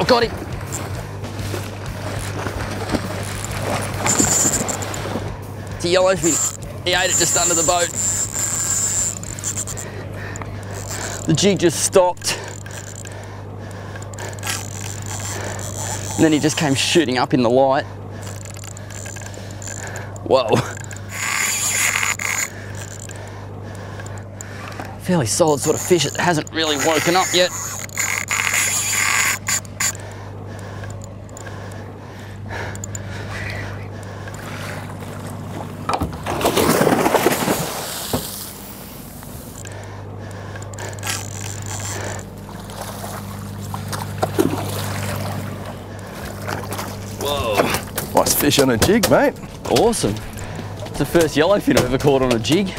got him. It's a yellowfin. He ate it just under the boat. The jig just stopped. And then he just came shooting up in the light. Whoa. Fairly solid sort of fish. It hasn't really woken up yet. Nice fish on a jig, mate. Awesome. It's the first yellowfin I've ever caught on a jig.